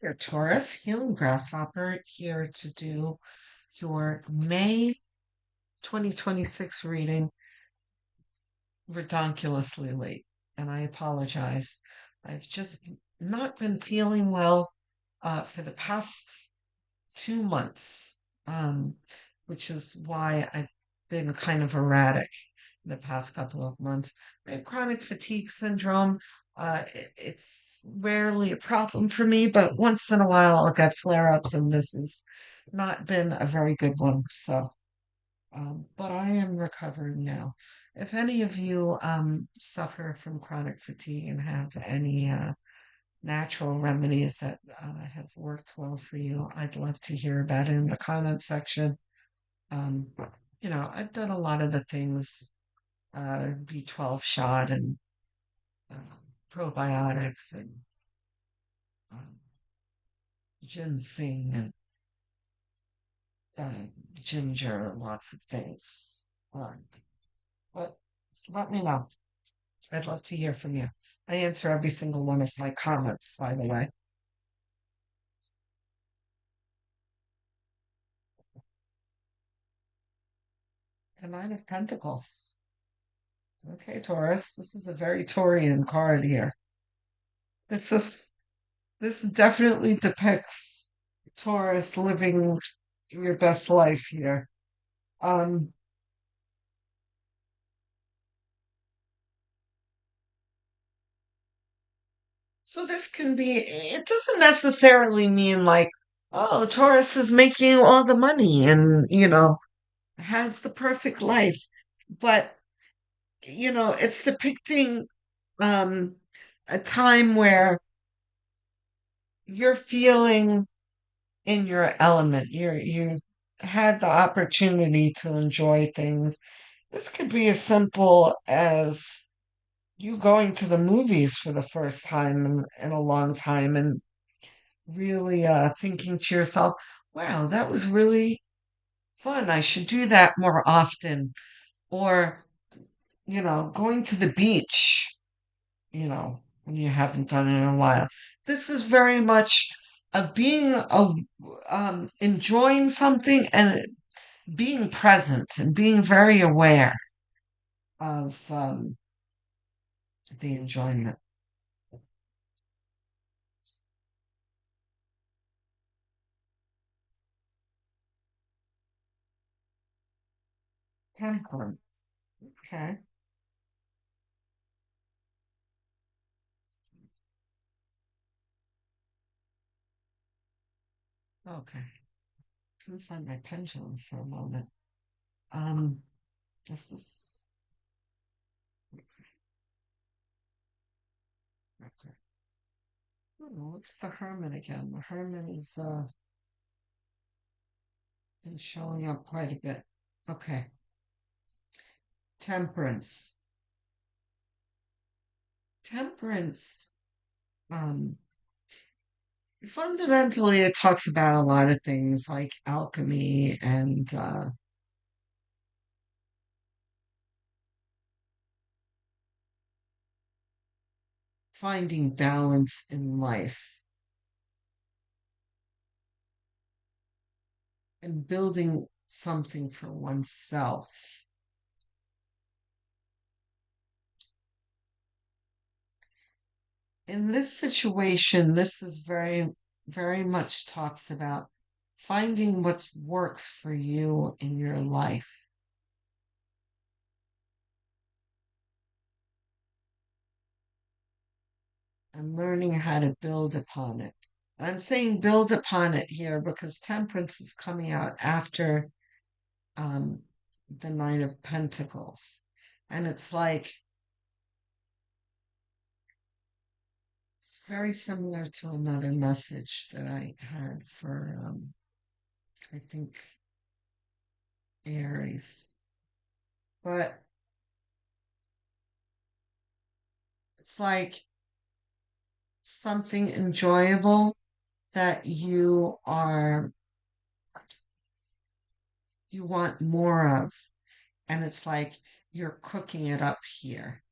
Your Taurus, Healing Grasshopper, here to do your May 2026 reading, redonkulously late. And I apologize. I've just not been feeling well for the past 2 months, um, which is why I've been kind of erratic in the past couple of months. I have chronic fatigue syndrome. It's rarely a problem for me, but once in a while I'll get flare ups, and this has not been a very good one. So, but I am recovering now. If any of you suffer from chronic fatigue and have any natural remedies that have worked well for you, I'd love to hear about it in the comment section. Um, I've done a lot of the things, B12 shot and uh, probiotics and um, ginseng and uh, ginger, lots of things. Um, but let me know. I'd love to hear from you. I answer every single one of my comments, by the way. The Nine of Pentacles. Okay, Taurus, this is a very Taurian card here. This is this definitely depicts Taurus living your best life here. Um, so this can be, it doesn't necessarily mean like, oh, Taurus is making all the money and, has the perfect life. But, it's depicting um a time where you're feeling in your element. You've had the opportunity to enjoy things. This could be as simple as you going to the movies for the first time in a long time and really thinking to yourself, wow, that was really fun. I should do that more often. Or, going to the beach, when you haven't done it in a while. This is very much enjoying something and being present and being very aware of the enjoyment. Temperance. Okay. Okay. Couldn't find my pendulum for a moment. Um, this is okay. Oh, it's the Hermit again. The Hermit is been showing up quite a bit. Okay. Temperance. Temperance. Um, Fundamentally, it talks about a lot of things like alchemy and finding balance in life and building something for oneself. In this situation, this is very, very much talks about finding what works for you in your life and learning how to build upon it. I'm saying build upon it here because temperance is coming out after um, the Nine of Pentacles. And it's like, it's very similar to another message that I had for, I think, Aries. But it's like something enjoyable that you want more of. And it's like you're cooking it up here.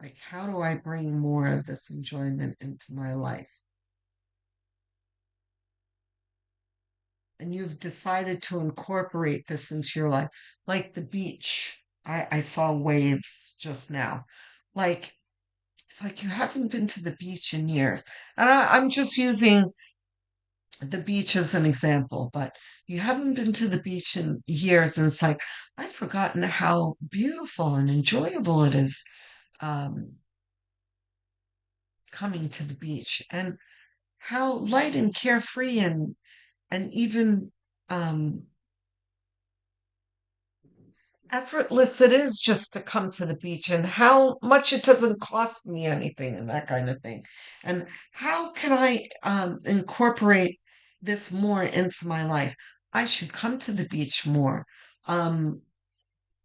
Like, how do I bring more of this enjoyment into my life? and you've decided to incorporate this into your life, like the beach. I saw waves just now. Like, it's like you haven't been to the beach in years. And I'm just using the beach as an example, but you haven't been to the beach in years, and it's like, I've forgotten how beautiful and enjoyable it is um, coming to the beach, and how light and carefree and even um, effortless it is just to come to the beach, and how much it doesn't cost me anything and that kind of thing. And how can I incorporate this more into my life? I should come to the beach more. Um,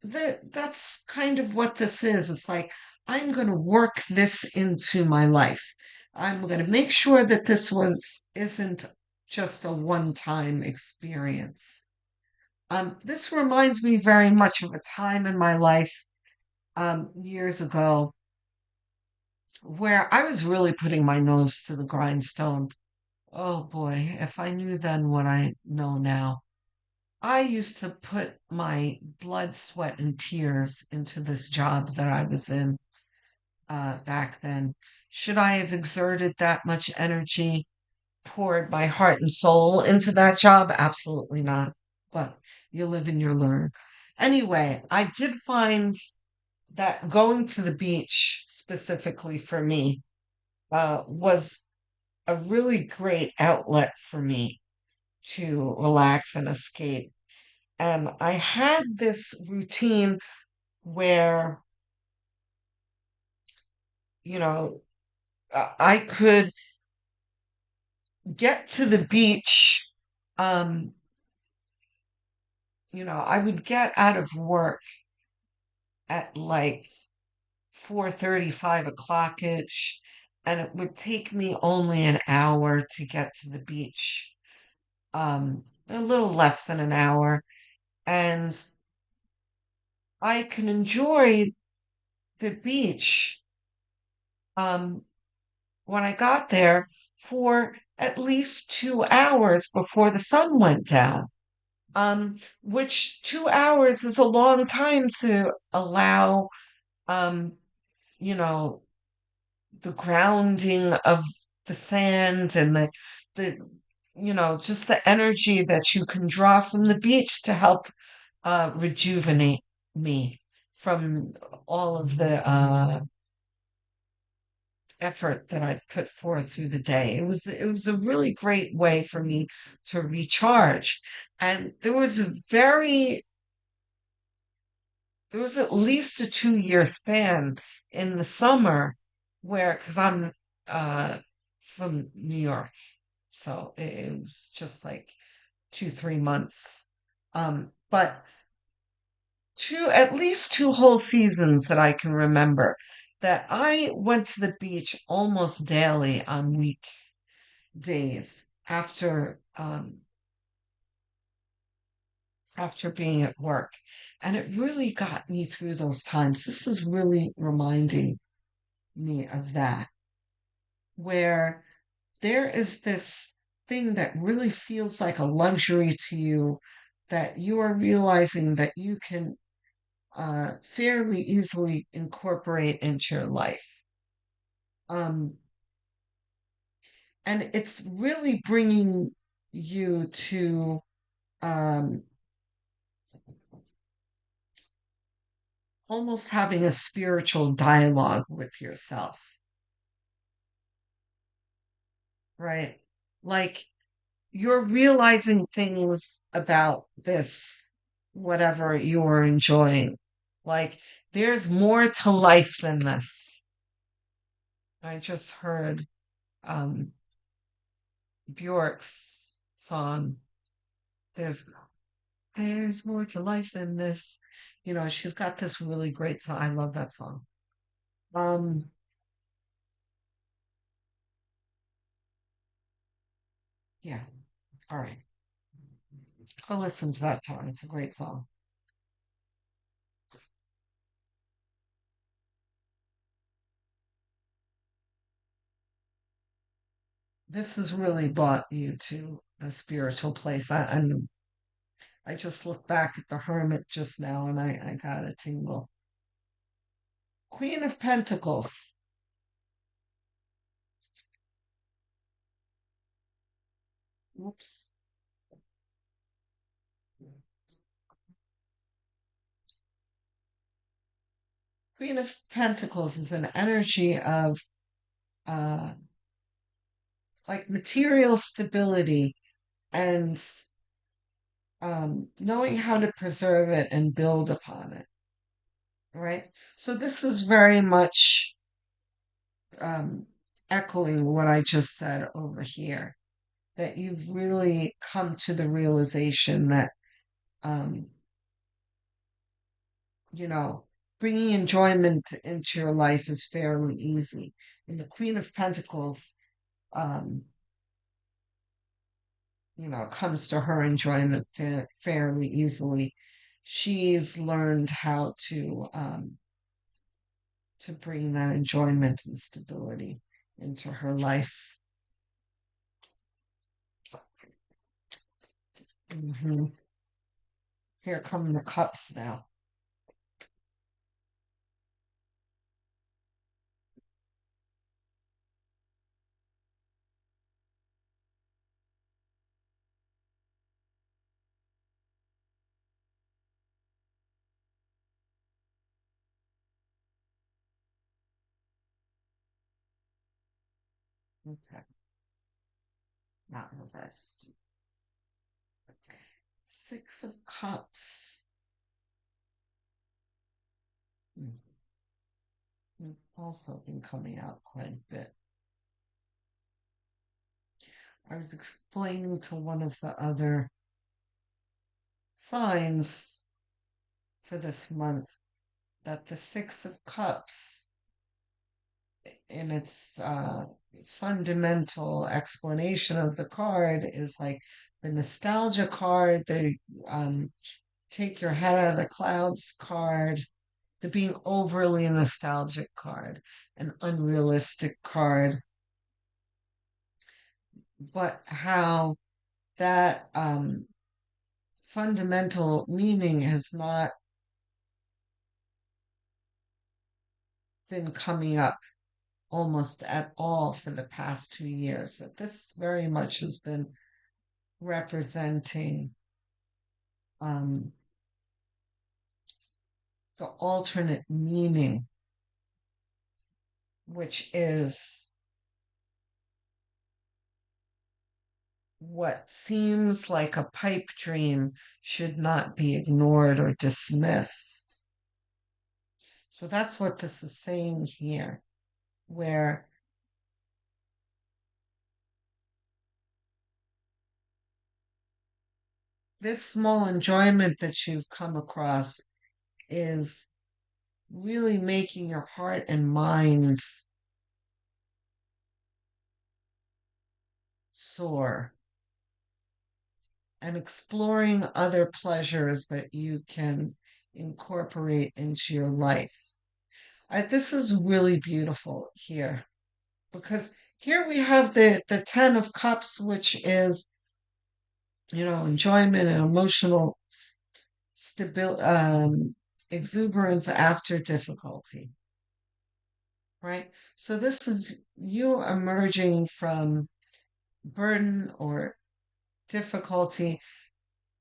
that's kind of what this is. It's like, I'm going to work this into my life. I'm going to make sure that this was isn't just a one-time experience. This reminds me very much of a time in my life years ago where I was really putting my nose to the grindstone. Oh boy, if I knew then what I know now. I used to put my blood, sweat, and tears into this job that I was in back then. Should I have exerted that much energy, poured my heart and soul into that job? Absolutely not. But you live and you learn. Anyway, I did find that going to the beach specifically for me was a really great outlet for me to relax and escape. And I had this routine where, you know, I could get to the beach. Um, I would get out of work at like 4:30, 5 o'clock ish, and it would take me only an hour to get to the beach. A little less than an hour, and I can enjoy the beach um, when I got there for at least 2 hours before the sun went down. Which 2 hours is a long time to allow, um, you know, the grounding of the sand and the just the energy that you can draw from the beach to help rejuvenate me from all of the effort that I've put forth through the day. It was a really great way for me to recharge. And there was at least a 2 year span in the summer where, because I'm uh from New York, so it was just like 2, 3 months. But at least two whole seasons that I can remember that I went to the beach almost daily on weekdays after being at work. And it really got me through those times. This is really reminding me of that, where there is this thing that really feels like a luxury to you that you are realizing that you can fairly easily incorporate into your life. Um, and it's really bringing you to um, almost having a spiritual dialogue with yourself, right? Like, you're realizing things about this, whatever you're enjoying. Like, there's more to life than this. I just heard um, Bjork's song. There's there's more to life than this. She's got this really great song. I love that song. Um, yeah. All right. I'll listen to that song. It's a great song. This has really brought you to a spiritual place. I just looked back at the Hermit just now and I got a tingle. Queen of Pentacles. Oops. Queen of Pentacles is an energy of uh, like material stability and knowing how to preserve it and build upon it, right? So this is very much um, echoing what I just said over here, that you've really come to the realization that, um, you know, bringing enjoyment into your life is fairly easy. And the Queen of Pentacles, um, comes to her enjoyment fairly easily. She's learned how to bring that enjoyment and stability into her life. Hmm. Here come the cups now. Okay, not reversed. Six of Cups. Hmm. Also been coming out quite a bit. I was explaining to one of the other signs for this month that the Six of Cups, in its fundamental explanation of the card, is like the nostalgia card, the um, take your head out of the clouds card, the being overly nostalgic card, an unrealistic card, but how that fundamental meaning has not been coming up almost at all for the past 2 years. That this very much has been representing um, the alternate meaning, which is what seems like a pipe dream should not be ignored or dismissed. So that's what this is saying here, where this small enjoyment that you've come across is really making your heart and mind soar and exploring other pleasures that you can incorporate into your life. This is really beautiful here because here we have the Ten of Cups, which is, enjoyment and emotional stability, exuberance after difficulty, right? So this is you emerging from burden or difficulty.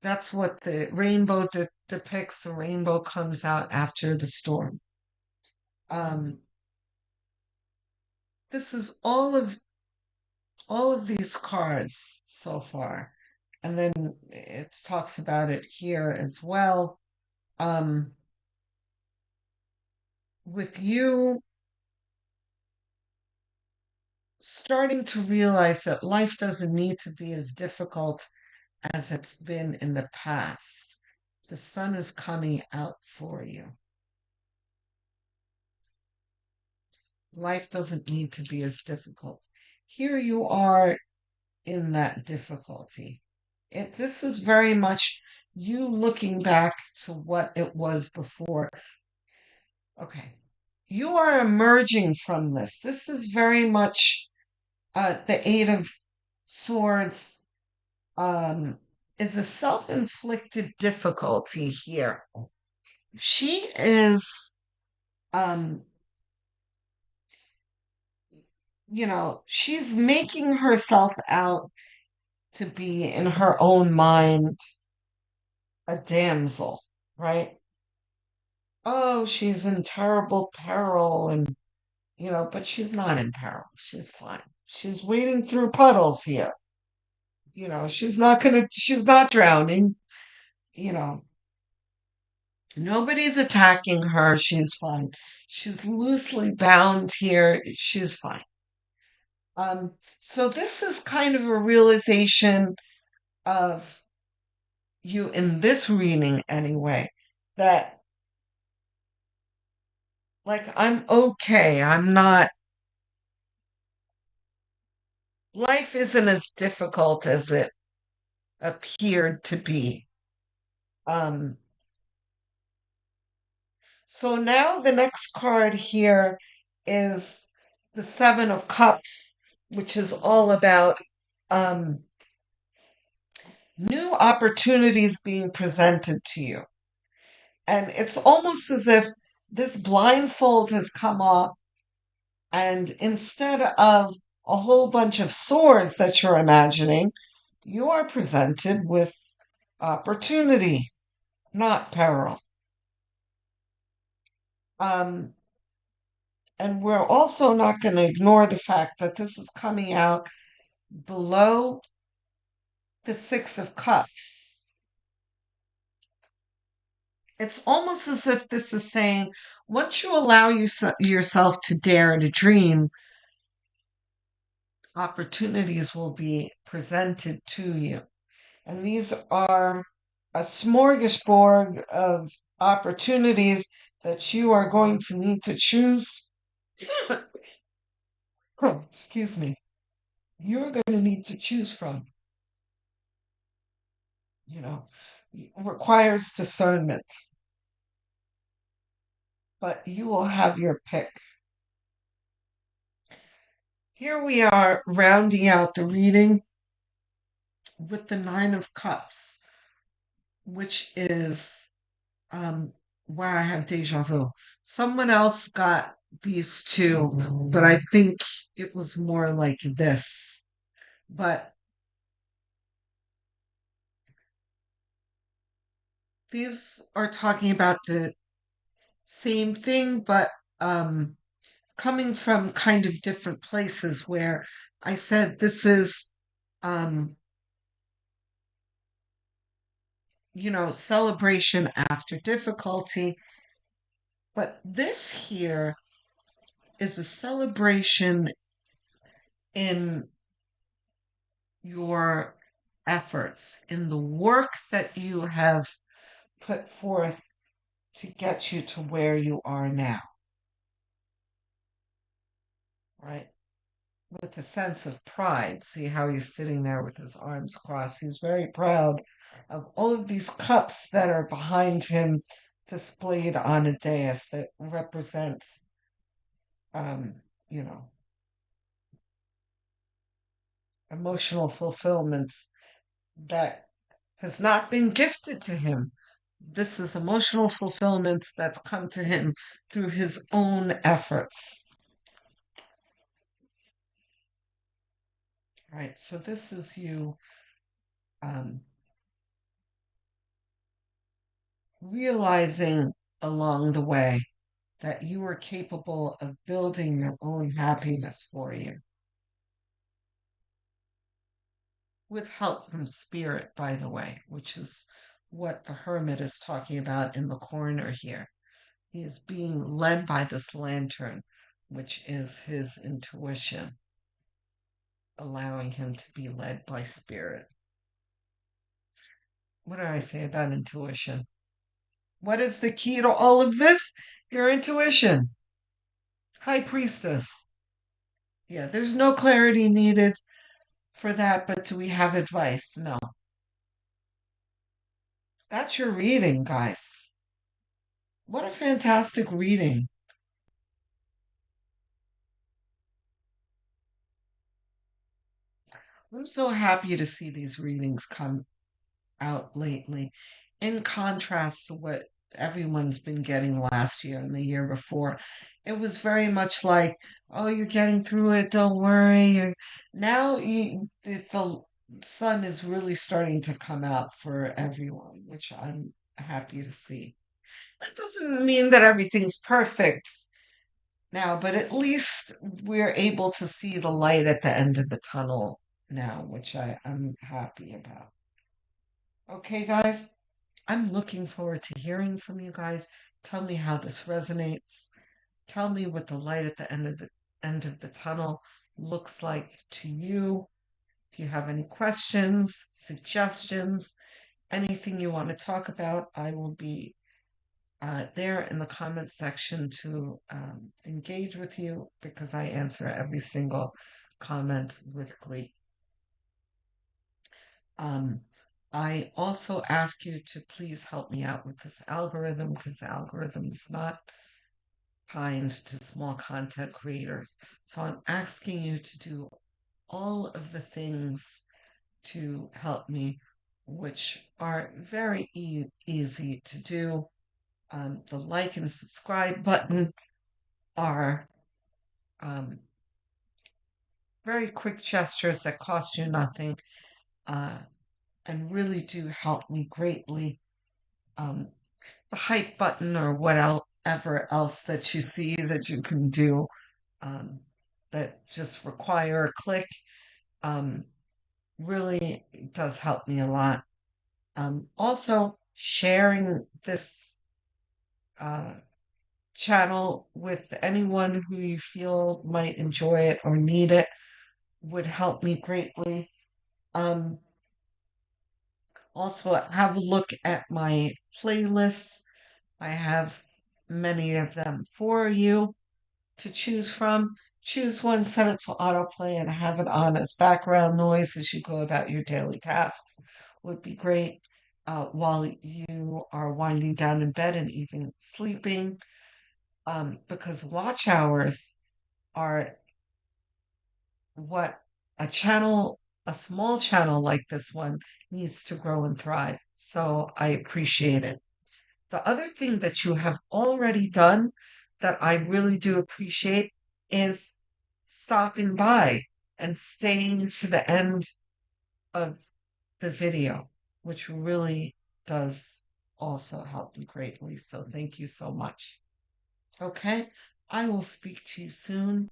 That's what the rainbow depicts. The rainbow comes out after the storm. Um, this is all of these cards so far, and then it talks about it here as well. Um, with you starting to realize that life doesn't need to be as difficult as it's been in the past. The sun is coming out for you. Life doesn't need to be as difficult. Here you are in that difficulty. This is very much you looking back to what it was before. Okay. You are emerging from this. This is very much the Eight of Swords um, is a self-inflicted difficulty here. She is, um, she's making herself out to be, in her own mind, a damsel, right? Oh, she's in terrible peril, and, but she's not in peril. She's fine. She's wading through puddles here. She's not drowning, you know. Nobody's attacking her. She's fine. She's loosely bound here. She's fine. So this is kind of a realization of you in this reading anyway, that like I'm okay. I'm not Life isn't as difficult as it appeared to be. Um so now the next card here is the Seven of Cups, which is all about um new opportunities being presented to you. And it's almost as if this blindfold has come off, and instead of a whole bunch of swords that you're imagining, you are presented with opportunity, not peril. Um, and we're also not going to ignore the fact that this is coming out below the Six of Cups. It's almost as if this is saying, once you allow yourself to dare to dream, opportunities will be presented to you. And these are a smorgasbord of opportunities that you are going to need to choose. Excuse me. You're going to need to choose from. You know, it requires discernment, but you will have your pick. Here we are rounding out the reading with the Nine of Cups, which is where I have deja vu. Someone else got these two, but I think it was more like this. But these are talking about the same thing, but um, coming from kind of different places, where I said this is, um, celebration after difficulty. But this here is a celebration in your efforts, in the work that you have put forth to get you to where you are now, right? With a sense of pride. See how he's sitting there with his arms crossed. He's very proud of all of these cups that are behind him, displayed on a dais that represent, um, you know, emotional fulfillment that has not been gifted to him. This is emotional fulfillment that's come to him through his own efforts. Right. So this is you um, realizing along the way that you are capable of building your own happiness for you, with help from spirit, by the way, which is what the hermit is talking about in the corner here. He is being led by this lantern, which is his intuition, allowing him to be led by spirit. What did I say about intuition? What is the key to all of this? Your intuition. High priestess. Yeah, there's no clarity needed for that, but do we have advice? No. That's your reading, guys. What a fantastic reading. I'm so happy to see these readings come out lately, in contrast to what everyone's been getting last year and the year before. It was very much like, oh, you're getting through it, don't worry. Now the sun is really starting to come out for everyone, which I'm happy to see. That doesn't mean that everything's perfect now, but at least we're able to see the light at the end of the tunnel now, which I'm happy about. Okay, guys, I'm looking forward to hearing from you guys. Tell me how this resonates. Tell me what the light at the end of the tunnel looks like to you. If you have any questions, suggestions, anything you want to talk about, I will be there in the comment section to engage with you because I answer every single comment with glee. Um, I also ask you to please help me out with this algorithm because the algorithm is not kind to small content creators. So I'm asking you to do all of the things to help me, which are very easy to do. The like and subscribe button are um, very quick gestures that cost you nothing uh, and really do help me greatly. Um, the hype button or whatever else that you see that you can do um, that just require a click um, really does help me a lot. Also, sharing this uh, channel with anyone who you feel might enjoy it or need it would help me greatly. Um, Also, have a look at my playlists. I have many of them for you to choose from. Choose one, set it to autoplay, and have it on as background noise as you go about your daily tasks. Would be great while you are winding down in bed and even sleeping, because watch hours are what a small channel like this one needs to grow and thrive. So I appreciate it. The other thing that you have already done that I really do appreciate is stopping by and staying to the end of the video, which really does also help me greatly. So thank you so much. Okay, I will speak to you soon.